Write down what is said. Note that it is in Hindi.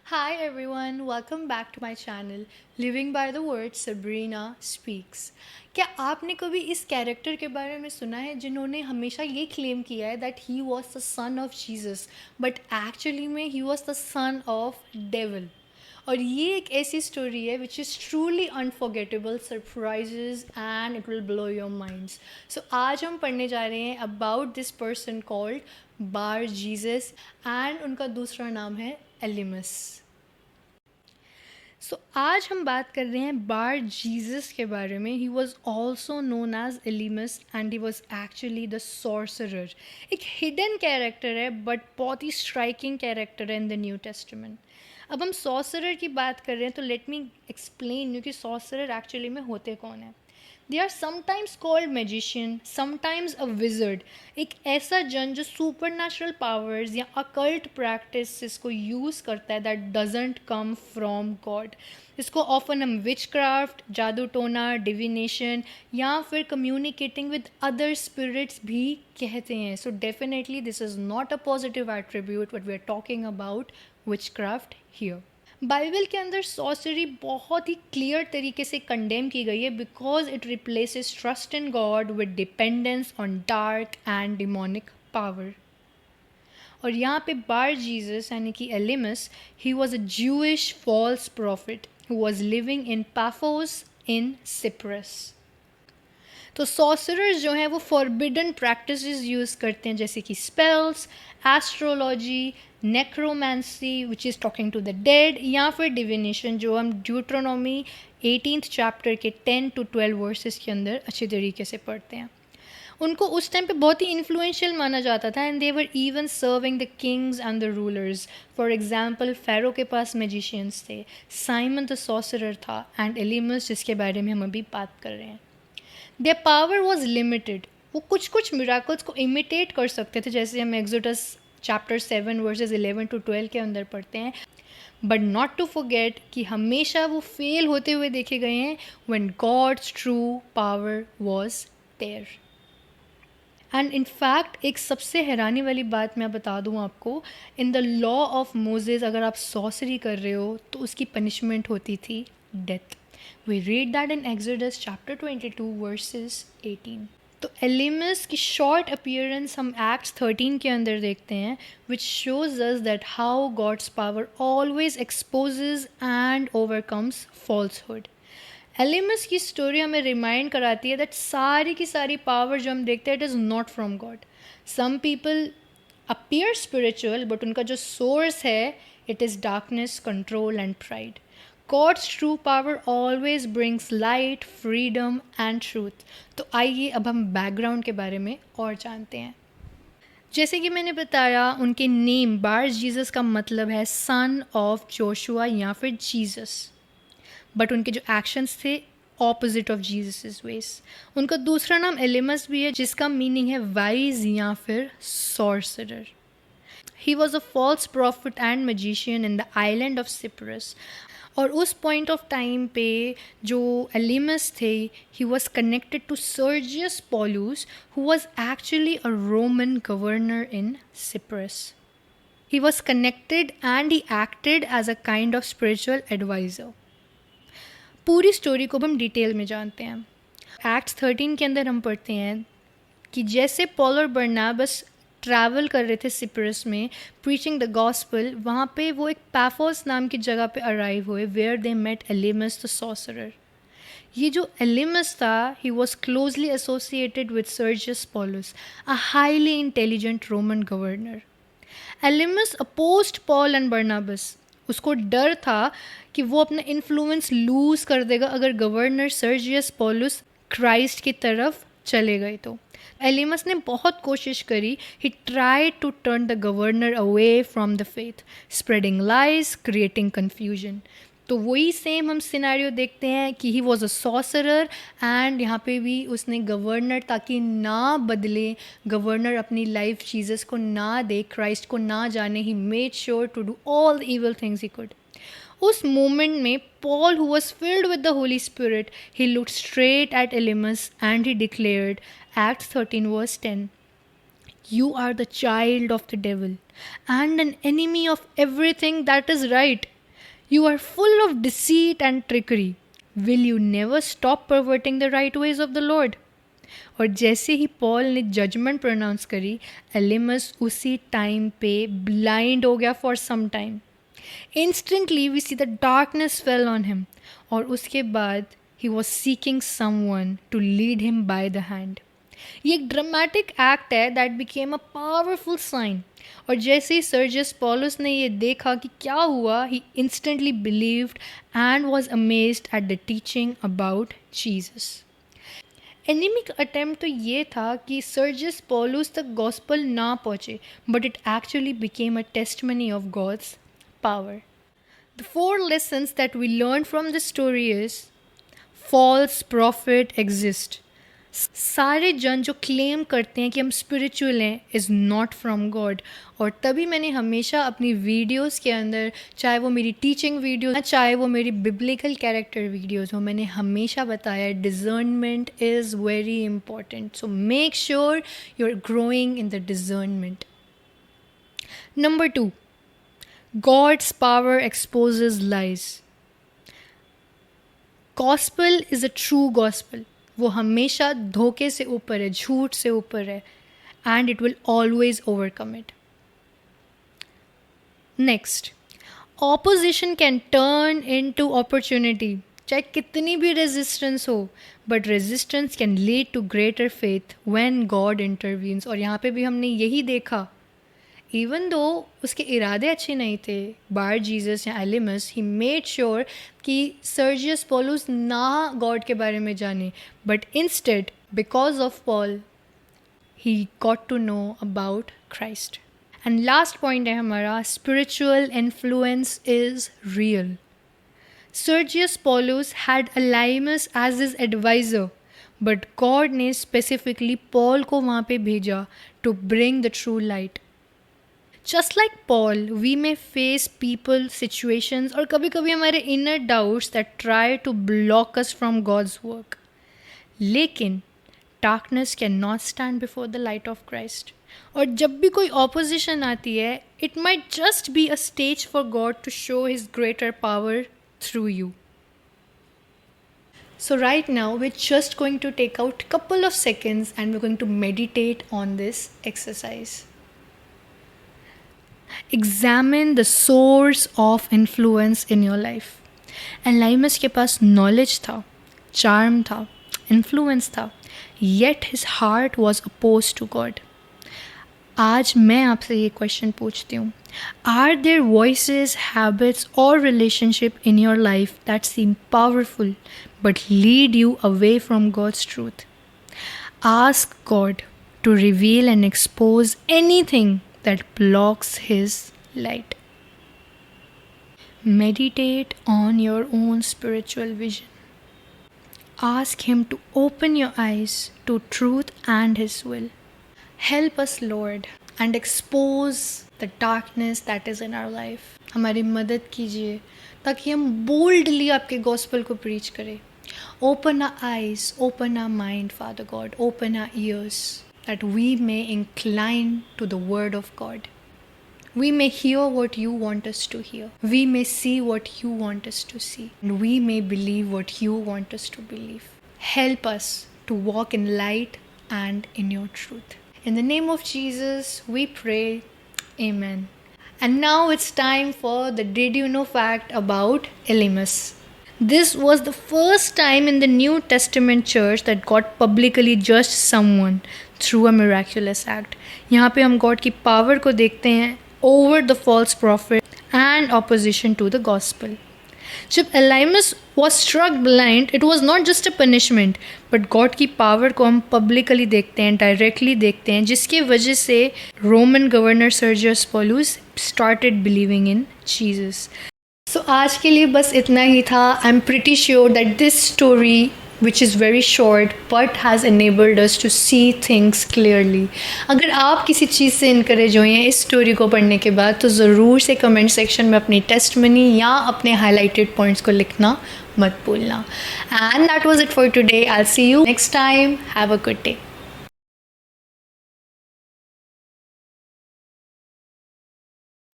Hi everyone, welcome back to my channel Living by the Word Sabrina Speaks। क्या आपने कभी इस कैरेक्टर के बारे में सुना है जिन्होंने हमेशा ये क्लेम किया है that he was the son of Jesus but actually में he was the son of devil. और ये एक ऐसी स्टोरी है which is truly unforgettable, surprises and it will blow your minds. So आज हम पढ़ने जा रहे हैं about this person called Bar Jesus and उनका दूसरा नाम है एलिमस। आज हम बात कर रहे हैं बार जीसस के बारे में। He was also known as Elymas and he was actually the sorcerer. एक हिडन कैरेक्टर है बट बहुत ही स्ट्राइकिंग कैरेक्टर है इन द न्यू टेस्टामेंट। अब हम सॉर्सरर की बात कर रहे हैं तो लेट मी एक्सप्लेन यू कि सॉर्सरर एक्चुअली में होते कौन है। They are sometimes called magician, sometimes a wizard. एक ऐसा जन जो सुपर नेचुरल पावर्स या अकल्ट प्रैक्टिस को यूज़ करता है that doesn't come from God. इसको ऑफन हम विच क्राफ्ट, जादू टोना, डिविनेशन या फिर कम्युनिकेटिंग विद अदर स्पिरिट्स भी कहते हैं। So definitely this is not a positive attribute but we are talking about witchcraft here. Bible के अंदर सॉर्सरी बहुत ही क्लियर तरीके से कंडेम की गई है because it replaces trust in God with dependence on dark and demonic power. और यहाँ पे बार जीसस यानी कि Elymas, he was a Jewish false prophet who was living in Paphos in Cyprus. तो सॉर्सरर्स जो हैं वो फॉरबिडन प्रैक्टिसेस यूज़ करते हैं जैसे कि spells, astrology, necromancy which is talking to the dead, या फिर डिविनेशन जो हम ड्यूट्रोनॉमी 18th चैप्टर के 10 to 12 वर्सेस के अंदर अच्छे तरीके से पढ़ते हैं। उनको उस टाइम पे बहुत ही इन्फ्लुएंशियल माना जाता था and they were even serving the Kings and the rulers. For example pharaoh के पास मैजिशियंस थे, साइमन द सॉर्सरर था एंड एलिमस जिसके बारे में हम अभी बात कर रहे हैं। Their power was limited. वो कुछ कुछ मिराकल्स को इमिटेट कर सकते थे जैसे हम एक्सोडस चैप्टर 7 वर्सेस 11 to 12 के अंदर पढ़ते हैं, बट नॉट टू फॉरगेट कि हमेशा वो फेल होते हुए देखे गए हैं when God's true power was there. And in fact एक सबसे हैरानी वाली बात मैं बता दूं आपको, in the law of Moses अगर आप सॉसरी कर रहे हो तो उसकी पनिशमेंट होती थी death. We read that in Exodus chapter 22 verses 18। तो एलिमस की शॉर्ट अपीयरेंस हम एक्ट्स 13 के अंदर देखते हैं which shows us that how God's power always exposes and overcomes falsehood. Elymas की स्टोरी हमें रिमाइंड कराती है दैट सारी की सारी पावर जो हम देखते हैं it is not from God. Some people appear spiritual but उनका जो सोर्स है it is darkness, control and pride. God's true power always brings light, freedom and truth. तो आइए अब हम बैकग्राउंड के बारे में और जानते हैं। जैसे कि मैंने बताया उनके नेम बार जीसस का मतलब है सन ऑफ जोशुआ या फिर जीसस, बट उनके जो एक्शंस थे ऑपोजिट ऑफ जीसस वेज। उनका दूसरा नाम एलिमस भी है जिसका मीनिंग है वाइज या फिर sorcerer. He was a false prophet and magician in the island of Cyprus. और उस पॉइंट ऑफ टाइम पे जो एलिमस थे he was connected to Sergius Paulus who was actually a Roman governor in Cyprus. He was connected and he acted as a kind of spiritual adviser. पूरी स्टोरी को हम डिटेल में जानते हैं। एक्ट्स 13 के अंदर हम पढ़ते हैं कि जैसे पॉल और बरनाबस ट्रैवल कर रहे थे सिप्रस में प्रीचिंग द गॉस्पल, वहाँ पे वो एक पैफोस नाम की जगह पे अराइव हुए where they met Elymas the sorcerer. ये जो एलिमस था he was closely associated with Sergius Paulus, a highly intelligent Roman governor. Elymas opposed Paul and Barnabas. उसको डर था कि वो अपना इन्फ्लुएंस लूज़ कर देगा अगर गवर्नर सर्जियस पॉलुस क्राइस्ट की तरफ चले गए तो। एलिमस ने बहुत कोशिश करी। He tried to turn the governor away from the faith, spreading lies, creating confusion. तो वही सेम हम सिनेरियो देखते हैं कि he was a sorcerer and यहाँ पे भी उसने गवर्नर ताकि ना बदले, गवर्नर अपनी लाइफ जीसस को ना दे, क्राइस्ट को ना जाने, he made sure to do all the evil things he could. उस मोमेंट में Paul who was filled with the Holy Spirit he looked straight at Elymas and he declared Acts 13 verse 10, "You are the child of the devil and an enemy of everything that is right." You are full of deceit and trickery. Will you never stop perverting the right ways of the Lord? और जैसे ही पॉल ने जजमेंट प्रोनाउंस करी, एलिमस उसी टाइम पे ब्लाइंड हो गया for some time. Instantly we see the darkness fell on him, और उसके बाद he was seeking someone to lead him by the hand. ये एक ड्रामेटिक एक्ट है that became a powerful sign. और जैसे ही सर्जियस पॉलुस ने ये देखा कि क्या हुआ, he instantly believed and was amazed at the teaching about Jesus. Enemy का अटैम्प्ट तो ये था कि सर्जियस पॉलुस तक गॉस्पल ना पहुँचे, but it actually became a testimony of God's power. The 4 lessons that we learn from this story is false prophet exist. सारे जन जो क्लेम करते हैं कि हम स्पिरिचुअल हैं इज़ नॉट फ्रॉम गॉड. और तभी मैंने हमेशा अपनी वीडियोस के अंदर, चाहे वो मेरी टीचिंग वीडियोस, चाहे वो मेरी बिब्लिकल कैरेक्टर वीडियोस हो, मैंने हमेशा बताया discernment is very important. So make sure you are growing in the discernment. Number 2, God's power exposes lies. Gospel is a true gospel. वो हमेशा धोखे से ऊपर है, झूठ से ऊपर है, and it will always overcome it. Next, opposition can turn into opportunity. चाहे कितनी भी resistance हो, but resistance can lead to greater faith when God intervenes. और यहाँ पे भी हमने यही देखा. इवन दो उसके इरादे अच्छे नहीं थे, बार जीसस या एलिमस, ही मेड श्योर कि सर्जियस पॉलुस ना गॉड के बारे में जाने, but instead because of Paul he got to know about Christ. And last point है हमारा, spiritual influence is real. Sergius Paulus had Elymas as his adviser, but God ने स्पेसिफिकली पॉल को वहाँ पे भेजा to bring the true light. Just like Paul, we may face people, situations, और कभी कभी हमारे inner doubts that try to block us from God's work. लेकिन darkness cannot stand before the light of Christ. और जब भी कोई opposition आती है, it might just be a stage for God to show His greater power through you. So right now, we're just going to take out a couple of seconds and we're going to meditate on this exercise. Examine the source of influence in your life. एलाइमस के पास नॉलेज था, चार्म था, इन्फ्लुएंस था, yet his heart was opposed to God. आज मैं आपसे ये क्वेश्चन पूछती हूँ, are there voices, habits or relationship in your life that seem powerful but lead you away from God's truth? Ask God to reveal and expose anything that blocks His light. Meditate on your own spiritual vision. Ask Him to open your eyes to truth and His will. Help us, Lord, and expose the darkness that is in our life. हमारी मदद कीजिए ताकि हम boldly आपके gospel को preach करें. Open our eyes, open our mind, Father God, open our ears, that we may incline to the word of God. We may hear what you want us to hear. We may see what you want us to see. And we may believe what you want us to believe. Help us to walk in light and in your truth. In the name of Jesus, we pray. Amen. And now it's time for the Did You Know fact about Elymas. This was the first time in the New Testament church that God publicly judged someone through a miraculous act. यहाँ पे हम God की power को देखते हैं over the false prophet and opposition to the gospel. जब Elymas was struck blind, it was not just a punishment, but God की power को हम publicly देखते हैं, directly देखते हैं, जिसकी वजह से Roman governor Sergius Paulus started believing in Jesus. So आज के लिए बस इतना ही था. I'm pretty sure that this story, which is very short but has enabled us to see things clearly. अगर आप किसी चीज़ से इनकरेज हुए हैं इस स्टोरी को पढ़ने के बाद, तो ज़रूर से कमेंट सेक्शन में अपनी टेस्टमनी या अपने हाईलाइटेड पॉइंट्स को लिखना मत भूलना. And that was it for today. I'll see you next time. Have a good day.